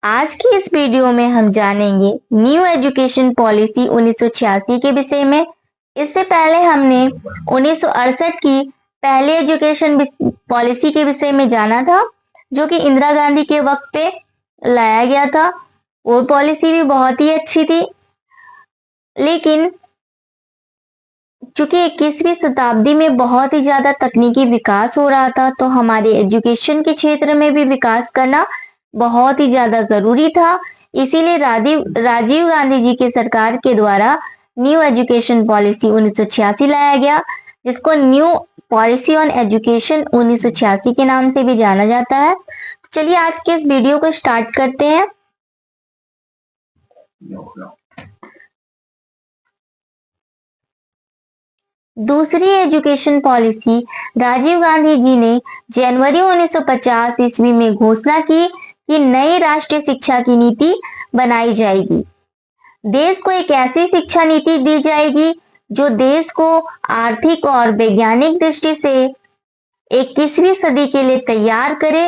आज की इस वीडियो में हम जानेंगे न्यू एजुकेशन पॉलिसी 1986 के विषय में। इससे पहले हमने 1968 की पहली एजुकेशन पॉलिसी के विषय में जाना था, जो कि इंदिरा गांधी के वक्त पे लाया गया था। वो पॉलिसी भी बहुत ही अच्छी थी, लेकिन चूंकि 21वीं शताब्दी में बहुत ही ज्यादा तकनीकी विकास हो रहा था, तो हमारे एजुकेशन के क्षेत्र में भी विकास करना बहुत ही ज्यादा जरूरी था। इसीलिए राजीव गांधी जी की सरकार के द्वारा न्यू एजुकेशन पॉलिसी 1986 लाया गया, जिसको न्यू पॉलिसी ऑन एजुकेशन 1986 के नाम से भी जाना जाता है। तो चलिए आज के इस वीडियो को स्टार्ट करते हैं। दूसरी एजुकेशन पॉलिसी राजीव गांधी जी ने जनवरी 1950 ईस्वी में घोषणा की कि नई राष्ट्रीय शिक्षा की नीति बनाई जाएगी। देश को एक ऐसी शिक्षा नीति दी जाएगी जो देश को आर्थिक और वैज्ञानिक दृष्टि से 21वीं सदी के लिए तैयार करे।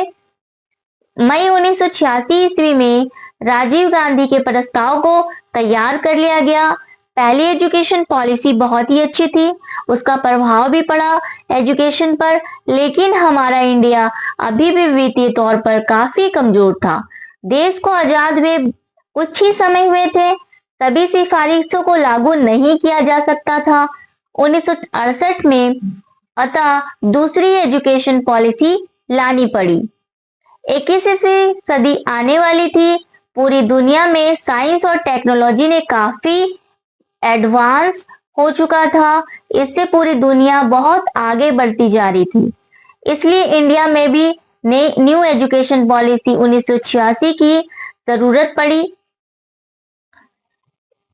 मई 1986 ईस्वी में राजीव गांधी के प्रस्ताव को तैयार कर लिया गया। पहली एजुकेशन पॉलिसी बहुत ही अच्छी थी, उसका प्रभाव भी पड़ा एजुकेशन पर, लेकिन हमारा इंडिया अभी भी वित्तीय तौर पर काफी कमजोर था। देश को आजाद हुए कुछ ही समय हुए थे, सभी सिफारिशों को लागू नहीं किया जा सकता था 1968 में, अतः दूसरी एजुकेशन पॉलिसी लानी पड़ी। 21वीं सदी आने वाली थी, पूरी दुनिया में साइंस और टेक्नोलॉजी ने काफी एडवांस हो चुका था, इससे पूरी दुनिया बहुत आगे बढ़ती जा रही थी। इसलिए इंडिया में भी न्यू एजुकेशन पॉलिसी 1986 की जरूरत पड़ी।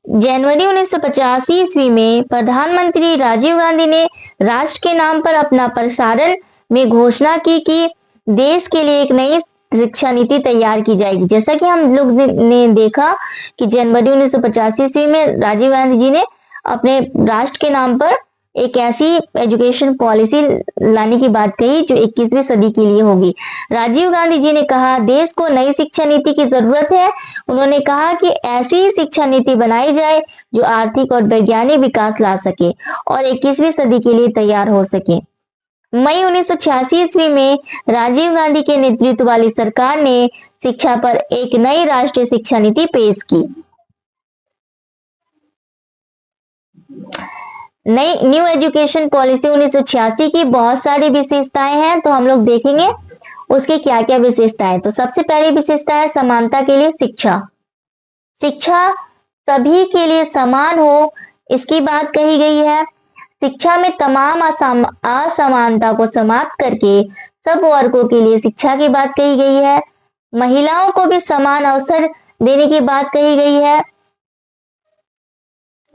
जनवरी 1950 ईस्वी में प्रधानमंत्री राजीव गांधी ने राष्ट्र के नाम पर अपना प्रसारण में घोषणा की कि देश के लिए एक नई शिक्षा नीति तैयार की जाएगी। जैसा कि हम लोग ने देखा कि जनवरी 1950 ईस्वी में राजीव गांधी जी ने अपने राष्ट्र के नाम पर एक ऐसी एजुकेशन पॉलिसी लाने की बात कही जो 21वीं सदी के लिए होगी। राजीव गांधी जी ने कहा देश को नई शिक्षा नीति की जरूरत है। उन्होंने कहा कि ऐसी शिक्षा नीति बनाई जाए जो आर्थिक और वैज्ञानिक विकास ला सके और 21वीं सदी के लिए तैयार हो सके। मई 1986 ईस्वी में राजीव गांधी के नेतृत्व वाली सरकार ने शिक्षा पर एक नई राष्ट्रीय शिक्षा नीति पेश की। नई न्यू एजुकेशन पॉलिसी 1986 की बहुत सारी विशेषताएं हैं, तो हम लोग देखेंगे उसकी क्या क्या विशेषताएं। तो सबसे पहली विशेषता है समानता के लिए शिक्षा। शिक्षा सभी के लिए समान हो, इसकी बात कही गई है। शिक्षा में तमाम असमानता को समाप्त करके सब वर्गों के लिए शिक्षा की बात कही गई है। महिलाओं को भी समान अवसर देने की बात कही गई है।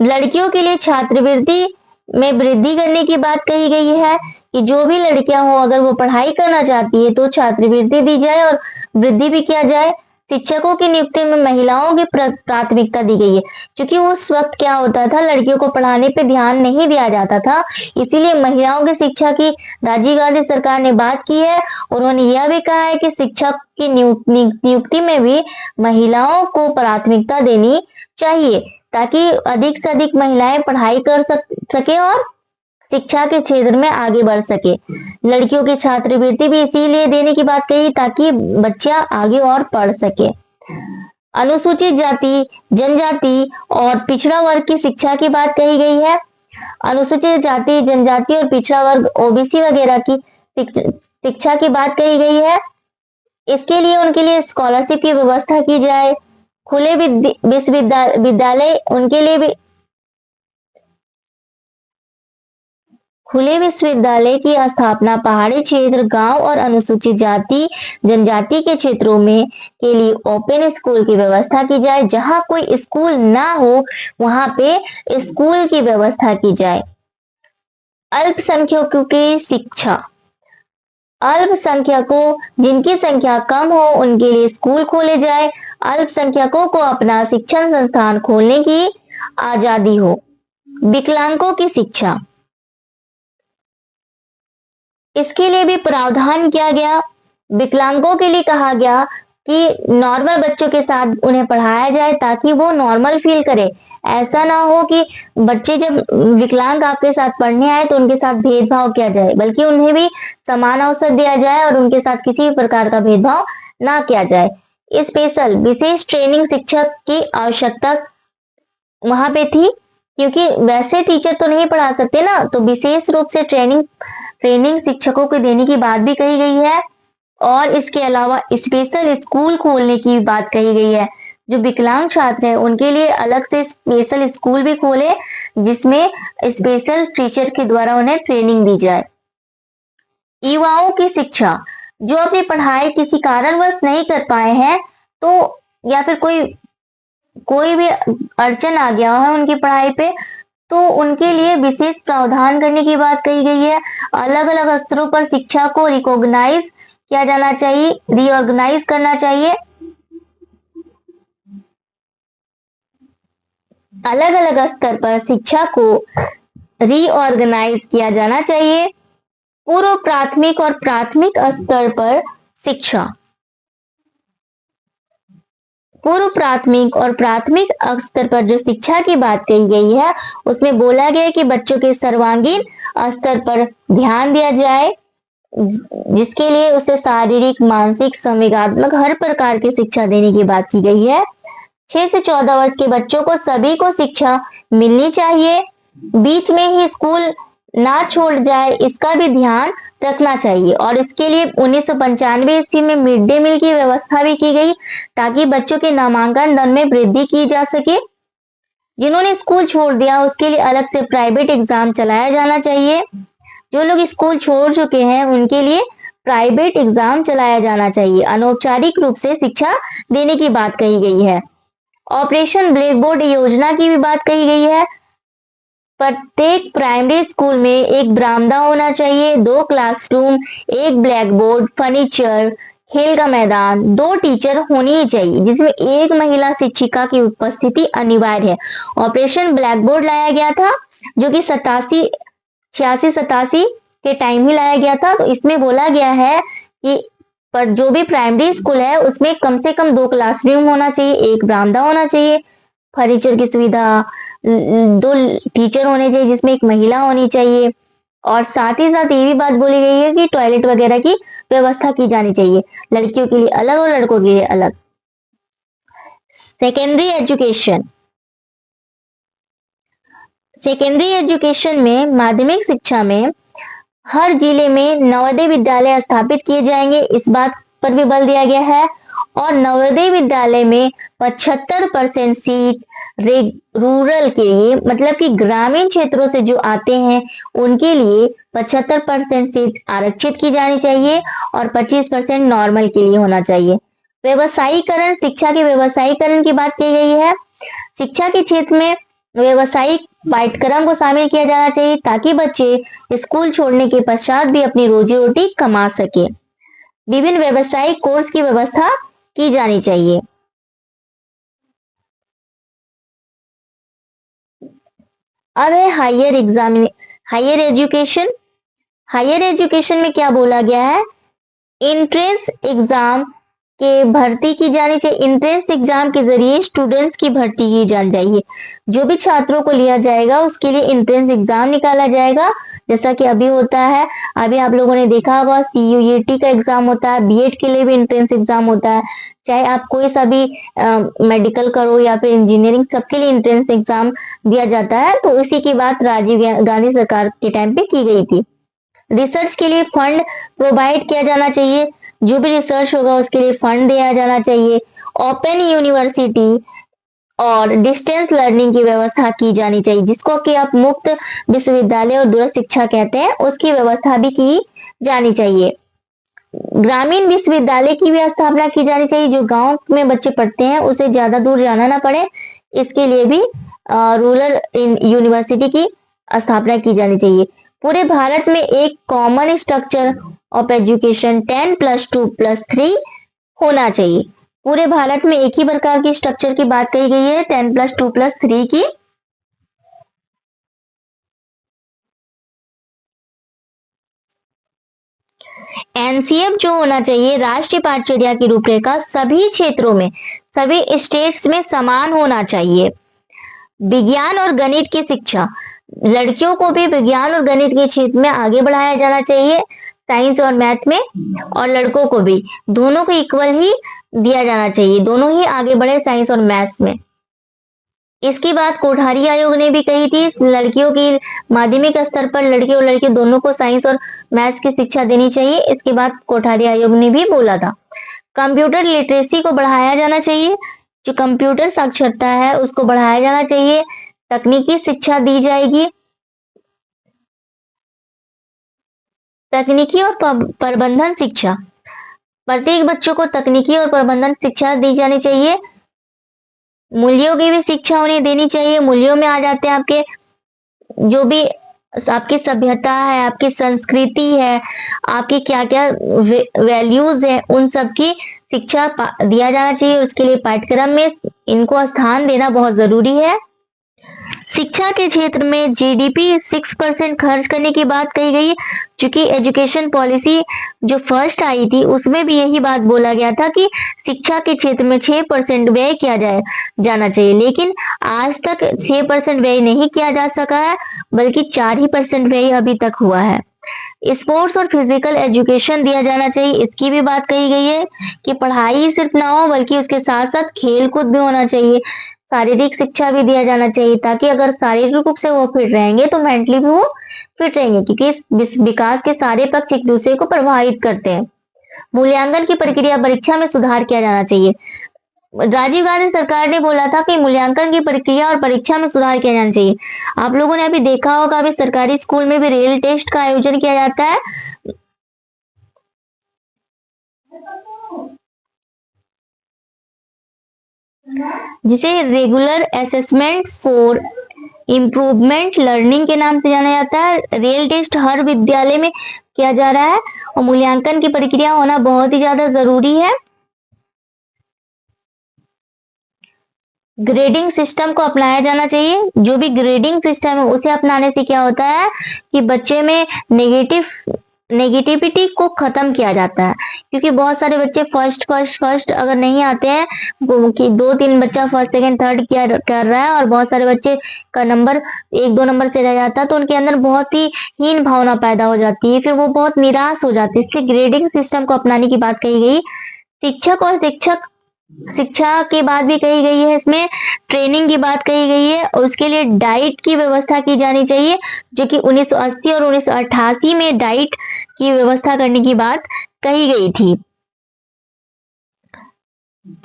लड़कियों के लिए छात्रवृत्ति में वृद्धि करने की बात कही गई है कि जो भी लड़कियां हो, अगर वो पढ़ाई करना चाहती है तो छात्रवृत्ति दी जाए और वृद्धि भी किया जाए। शिक्षकों की नियुक्ति में महिलाओं की प्राथमिकता दी गई है, क्योंकि उस वक्त क्या होता था, लड़कियों को पढ़ाने पे ध्यान नहीं दिया जाता था, इसीलिए महिलाओं की शिक्षा की राजीव गांधी सरकार ने बात की है। उन्होंने यह भी कहा है कि शिक्षक की नियुक्ति में भी महिलाओं को प्राथमिकता देनी चाहिए, ताकि अधिक से अधिक महिलाएं पढ़ाई कर सके और शिक्षा के क्षेत्र में आगे बढ़ सके। लड़कियों की छात्रवृत्ति भी इसीलिए देने की बात कही ताकि बच्चा आगे और पढ़ सके। अनुसूचित जाति, जनजाति और पिछड़ा वर्ग की शिक्षा की बात कही गई है। अनुसूचित जाति, जनजाति और पिछड़ा वर्ग ओबीसी वगैरह की शिक्षा की बात कही गई है। इसके लिए उनके लिए स्कॉलरशिप की व्यवस्था की जाए। खुले विश्वविद्यालय उनके लिए भी, खुले विश्वविद्यालय की स्थापना पहाड़ी क्षेत्र, गांव और अनुसूचित जाति जनजाति के क्षेत्रों में के लिए ओपन स्कूल की व्यवस्था की जाए। जहां कोई स्कूल ना हो वहां पे स्कूल की व्यवस्था की जाए। अल्पसंख्यकों की शिक्षा, अल्पसंख्यकों जिनकी संख्या कम हो उनके लिए स्कूल खोले जाए। अल्पसंख्यकों को अपना शिक्षण संस्थान खोलने की आजादी हो। विकलांगों की शिक्षा, इसके लिए भी प्रावधान किया गया। विकलांगों के लिए कहा गया कि नॉर्मल बच्चों के साथ उन्हें पढ़ाया जाए ताकि वो नॉर्मल फील करे। ऐसा ना हो कि बच्चे जब विकलांग आपके साथ पढ़ने आए तो उनके साथ भेदभाव किया जाए, बल्कि उन्हें भी समान अवसर दिया जाए और उनके साथ किसी भी प्रकार का भेदभाव ना किया जाए। स्पेशल विशेष ट्रेनिंग शिक्षक की आवश्यकता वहां पे थी, क्योंकि वैसे टीचर तो नहीं पढ़ा सकते ना, तो विशेष रूप से ट्रेनिंग शिक्षकों को देने की बात भी कही गई है। और इसके अलावा स्पेशल स्कूल खोलने की बात कही गई है। जो विकलांग छात्र है उनके लिए अलग से स्पेशल स्कूल भी खोले, जिसमें स्पेशल टीचर के द्वारा उन्हें ट्रेनिंग दी जाए। युवाओं की शिक्षा, जो अपनी पढ़ाई किसी कारणवश नहीं कर पाए हैं, तो या फिर कोई भी अड़चन आ गया है उनकी पढ़ाई पे, तो उनके लिए विशेष प्रावधान करने की बात कही गई है। अलग अलग स्तरों पर शिक्षा को रिकॉग्नाइज किया जाना चाहिए, रीऑर्गेनाइज करना चाहिए। अलग अलग स्तर पर शिक्षा को रीऑर्गेनाइज किया जाना चाहिए। पूर्व प्राथमिक और प्राथमिक स्तर पर शिक्षा, पूर्व प्राथमिक और प्राथमिक स्तर पर जो शिक्षा की बात कही गई है उसमें बोला गया है कि बच्चों के सर्वांगीण स्तर पर ध्यान दिया जाए, जिसके लिए उसे शारीरिक, मानसिक, संवेगात्मक हर प्रकार की शिक्षा देने की बात की गई है। 6 से 14 वर्ष के बच्चों को सभी को शिक्षा मिलनी चाहिए। बीच में ही स्कूल ना छोड़ जाए, इसका भी ध्यान रखना चाहिए। और इसके लिए 1995 ईस्वी में मिड डे मील की व्यवस्था भी की गई, ताकि बच्चों के नामांकन दर में वृद्धि की जा सके। जिन्होंने स्कूल छोड़ दिया उसके लिए अलग से प्राइवेट एग्जाम चलाया जाना चाहिए। जो लोग स्कूल छोड़ चुके हैं उनके लिए प्राइवेट एग्जाम चलाया जाना चाहिए। अनौपचारिक रूप से शिक्षा देने की बात कही गई है। ऑपरेशन ब्लैक बोर्ड योजना की भी बात कही गई है। प्रत्येक प्राइमरी स्कूल में एक बरामदा होना चाहिए, 2 क्लासरूम, एक ब्लैक बोर्ड, फर्नीचर, खेल का मैदान, 2 टीचर होनी ही चाहिए, जिसमें एक महिला शिक्षिका की उपस्थिति अनिवार्य है। ऑपरेशन ब्लैक बोर्ड लाया गया था, जो कि 86 के टाइम ही लाया गया था। तो इसमें बोला गया है कि पर जो भी प्राइमरी स्कूल है उसमें कम से कम 2 क्लासरूम होना चाहिए, एक बरामदा होना चाहिए, फर्नीचर की सुविधा, 2 टीचर होने चाहिए जिसमें एक महिला होनी चाहिए, और साथ ही साथ ये भी बात बोली गई है कि टॉयलेट वगैरह की व्यवस्था की जानी चाहिए, लड़कियों के लिए अलग और लड़कों के लिए अलग। सेकेंडरी एजुकेशन, सेकेंडरी एजुकेशन में माध्यमिक शिक्षा में हर जिले में नवोदय विद्यालय स्थापित किए जाएंगे, इस बात पर भी बल दिया गया है। और नवोदय विद्यालय में 75% सीट रूरल के लिए, मतलब कि ग्रामीण क्षेत्रों से जो आते हैं उनके लिए 75% सीट आरक्षित की जानी चाहिए और 25% नॉर्मल के लिए होना चाहिए। व्यवसायीकरण, शिक्षा के व्यवसायीकरण की बात की गई है। शिक्षा के क्षेत्र में व्यवसायिक पाठ्यक्रम को शामिल किया जाना चाहिए, ताकि बच्चे स्कूल छोड़ने के पश्चात भी अपनी रोजी रोटी कमा सके। विभिन्न व्यवसायिक कोर्स की व्यवस्था की जानी चाहिए। अब है हायर एजुकेशन। हायर एजुकेशन में क्या बोला गया है? एंट्रेंस एग्जाम के भर्ती की जानी चाहिए। एंट्रेंस एग्जाम के जरिए स्टूडेंट्स की भर्ती की जानी चाहिए। जो भी छात्रों को लिया जाएगा उसके लिए एंट्रेंस एग्जाम निकाला जाएगा, जैसा कि अभी होता है। अभी आप लोगों ने देखा होगा CUET का एग्जाम होता है, बीएड के लिए भी एंट्रेंस एग्जाम होता है। चाहे आप कोई सा भी मेडिकल करो या फिर इंजीनियरिंग, सबके लिए एंट्रेंस एग्जाम दिया जाता है। तो इसी की बात राजीव गांधी सरकार के टाइम पे की गई थी। रिसर्च के लिए फंड प्रोवाइड किया जाना चाहिए, जो भी रिसर्च होगा उसके लिए फंड दिया जाना चाहिए। ओपन यूनिवर्सिटी और डिस्टेंस लर्निंग की व्यवस्था की जानी चाहिए, जिसको कि आप मुक्त विश्वविद्यालय और दूरस्थ शिक्षा कहते हैं, उसकी व्यवस्था भी की जानी चाहिए। ग्रामीण विश्वविद्यालय की भी स्थापना की जानी चाहिए, जो गांव में बच्चे पढ़ते हैं उसे ज्यादा दूर जाना ना पड़े, इसके लिए भी रूरल यूनिवर्सिटी की स्थापना की जानी चाहिए। पूरे भारत में एक कॉमन स्ट्रक्चर ऑफ एजुकेशन 10+2+3 होना चाहिए। पूरे भारत में एक ही प्रकार की स्ट्रक्चर की बात कही गई है, 10+2+3 की। एनसीएफ जो होना चाहिए, राष्ट्रीय पाठचर्या की रूपरेखा, सभी क्षेत्रों में, सभी स्टेट्स में समान होना चाहिए। विज्ञान और गणित की शिक्षा, लड़कियों को भी विज्ञान और गणित के क्षेत्र में आगे बढ़ाया जाना चाहिए, साइंस और मैथ में, और लड़कों को भी, दोनों को इक्वल ही दिया जाना चाहिए, दोनों ही आगे बढ़े साइंस और मैथ्स में। इसकी बात कोठारी आयोग ने भी कही थी, लड़कियों की माध्यमिक स्तर पर लड़के और लड़के दोनों को साइंस और मैथ्स की शिक्षा देनी चाहिए, इसके बाद कोठारी आयोग ने भी बोला था। कंप्यूटर लिटरेसी को बढ़ाया जाना चाहिए, जो कंप्यूटर साक्षरता है उसको बढ़ाया जाना चाहिए, तकनीकी शिक्षा दी जाएगी, तकनीकी और प्रबंधन शिक्षा, प्रत्येक बच्चों को तकनीकी और प्रबंधन शिक्षा दी जानी चाहिए। मूल्यों की भी शिक्षा उन्हें देनी चाहिए। मूल्यों में आ जाते हैं आपके जो भी आपकी सभ्यता है, आपकी संस्कृति है, आपकी क्या क्या वैल्यूज है, उन सब की शिक्षा दिया जाना चाहिए। उसके लिए पाठ्यक्रम में इनको स्थान देना बहुत जरूरी है। शिक्षा के क्षेत्र में जीडीपी 6% खर्च करने की बात कही गई, क्योंकि एजुकेशन पॉलिसी जो फर्स्ट आई थी उसमें भी यही बात बोला गया था कि शिक्षा के क्षेत्र में 6% व्यय किया जाना चाहिए, लेकिन आज तक 6% व्यय नहीं किया जा सका है, बल्कि 4% व्यय अभी तक हुआ है। स्पोर्ट्स और फिजिकल एजुकेशन दिया जाना चाहिए, इसकी भी बात कही गई है कि पढ़ाई सिर्फ ना हो बल्कि उसके साथ साथ खेल कूद भी होना चाहिए, शारीरिक शिक्षा भी दिया जाना चाहिए, ताकि अगर शारीरिक रूप से वो फिट रहेंगे तो मेंटली भी वो फिट रहेंगे, क्योंकि विकास के सारे पक्ष एक दूसरे को प्रभावित करते हैं। मूल्यांकन की प्रक्रिया, परीक्षा में सुधार किया जाना चाहिए। राजीव गांधी सरकार ने बोला था कि मूल्यांकन की प्रक्रिया और परीक्षा में सुधार किया जाना चाहिए। आप लोगों ने अभी देखा होगा, अभी सरकारी स्कूल में भी रियल टेस्ट का आयोजन किया जाता है, जिसे regular assessment for improvement learning के नाम से जाना जाता है। रियल टेस्ट हर विद्यालय में किया जा रहा है और मूल्यांकन की प्रक्रिया होना बहुत ही ज्यादा जरूरी है। ग्रेडिंग सिस्टम को अपनाया जाना चाहिए। जो भी ग्रेडिंग सिस्टम है उसे अपनाने से क्या होता है कि बच्चे में नेगेटिविटी को खत्म किया जाता है, क्योंकि बहुत सारे बच्चे फर्स्ट अगर नहीं आते हैं, कि 2-3 बच्चा फर्स्ट सेकंड थर्ड कर रहा है और बहुत सारे बच्चे का नंबर 1-2 नंबर से रह जाता है, तो उनके अंदर बहुत ही हीन भावना पैदा हो जाती है, फिर वो बहुत निराश हो जाते हैं। इसलिए ग्रेडिंग सिस्टम को अपनाने की बात कही गई। शिक्षा के बाद भी कही गई है, इसमें ट्रेनिंग की बात कही गई है, और उसके लिए डाइट की व्यवस्था की जानी चाहिए, जो कि 1980 और 1988 में डाइट की व्यवस्था करने की बात कही गई थी।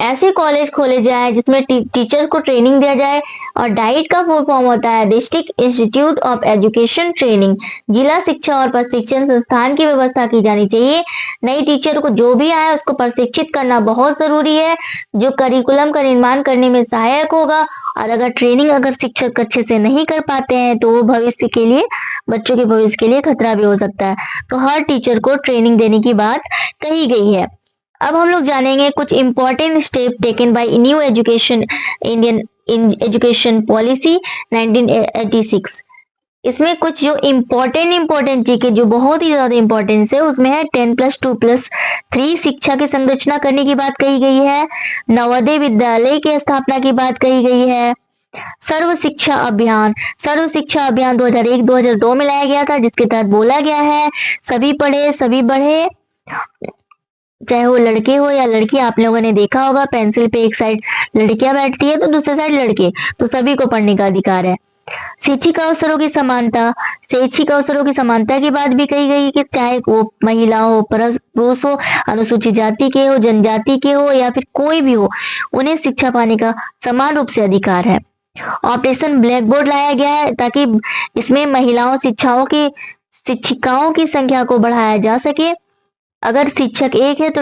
ऐसे कॉलेज खोले जाए जिसमें टीचर को ट्रेनिंग दिया जाए, और डाइट का फुल फॉर्म होता है district institute of education training. जिला शिक्षा और प्रशिक्षण संस्थान की व्यवस्था की जानी चाहिए। नई टीचर को जो भी आए उसको प्रशिक्षित करना बहुत जरूरी है, जो करिकुलम का निर्माण करने में सहायक होगा। और अगर ट्रेनिंग शिक्षक अच्छे से नहीं कर पाते हैं तो वो भविष्य के लिए, बच्चों के भविष्य के लिए खतरा भी हो सकता है। तो हर टीचर को ट्रेनिंग देने की बात कही गई है। अब हम लोग जानेंगे कुछ important step taken by new Indian education policy 1986। इसमें कुछ जो इम्पोर्टेंट चीजें जो बहुत ही ज्यादा इंपॉर्टेंस है, उसमें है 10+2+3 शिक्षा की संरचना करने की बात कही गई है। नवोदय विद्यालय की स्थापना की बात कही गई है। सर्व शिक्षा अभियान 2001-2002 में लाया गया था, जिसके तहत बोला गया है सभी पढ़े सभी बढ़े, चाहे वो लड़के हो या लड़की। आप लोगों ने देखा होगा पेंसिल पे एक साइड लड़कियां बैठती है तो दूसरी साइड लड़के, तो सभी को पढ़ने का अधिकार है। शैक्षिक अवसरों की समानता की बात भी कही गई कि चाहे वो महिला हो, पुरुष हो, अनुसूचित जाति के हो, जनजाति के हो, या फिर कोई भी हो, उन्हें शिक्षा पाने का समान रूप से अधिकार है। ऑपरेशन ब्लैक बोर्ड लाया गया है ताकि इसमें शिक्षिकाओं की संख्या को बढ़ाया जा सके। अगर शिक्षक एक है तो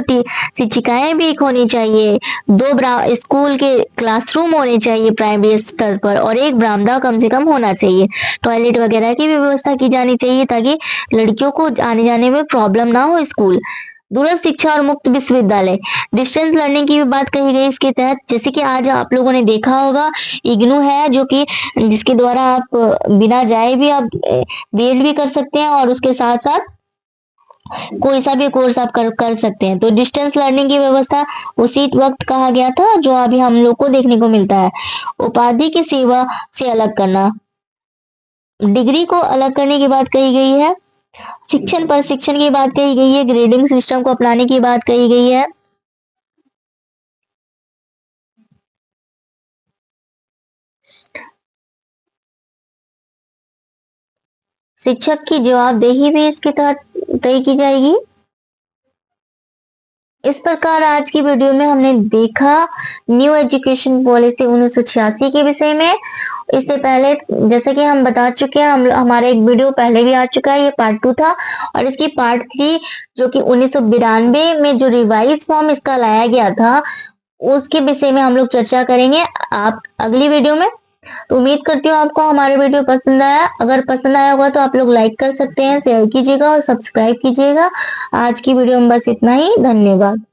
शिक्षिकाएं भी एक होनी चाहिए। 2 स्कूल के क्लासरूम होने चाहिए प्राइमरी स्तर पर, और एक बरामदा कम से कम होना चाहिए। टॉयलेट वगैरह की भी व्यवस्था की जानी चाहिए ताकि लड़कियों को आने जाने में प्रॉब्लम ना हो स्कूल। दूरस्थ शिक्षा और मुक्त विश्वविद्यालय, डिस्टेंस लर्निंग की भी बात कही गई इसके तहत। जैसे कि आज आप लोगों ने देखा होगा इग्नू है, जो कि जिसके द्वारा आप बिना जाए भी आप बीएड भी कर सकते हैं, और उसके साथ साथ कोई सा भी कोर्स आप कर सकते हैं। तो डिस्टेंस लर्निंग की व्यवस्था उसी वक्त कहा गया था जो अभी हम लोग को देखने को मिलता है। उपाधि की सेवा से अलग करना, डिग्री को अलग करने की बात कही गई है। शिक्षण पर शिक्षण की बात कही गई है। ग्रेडिंग सिस्टम को अपनाने की बात कही गई है। शिक्षक की जवाबदेही भी इसके तहत तय की जाएगी। इस प्रकार आज की वीडियो में हमने देखा न्यू एजुकेशन पॉलिसी 1986 के विषय में। इससे पहले जैसे कि हम बता चुके हैं, हमारा एक वीडियो पहले भी आ चुका है, ये पार्ट 2 था। और इसकी पार्ट 3 जो कि 1992 में जो रिवाइज फॉर्म इसका लाया गया था, उसके विषय में हम लोग चर्चा करेंगे आप अगली वीडियो में। तो उम्मीद करती हूँ आपको हमारा वीडियो पसंद आया। अगर पसंद आया होगा तो आप लोग लाइक कर सकते हैं, शेयर कीजिएगा और सब्सक्राइब कीजिएगा। आज की वीडियो में बस इतना ही। धन्यवाद।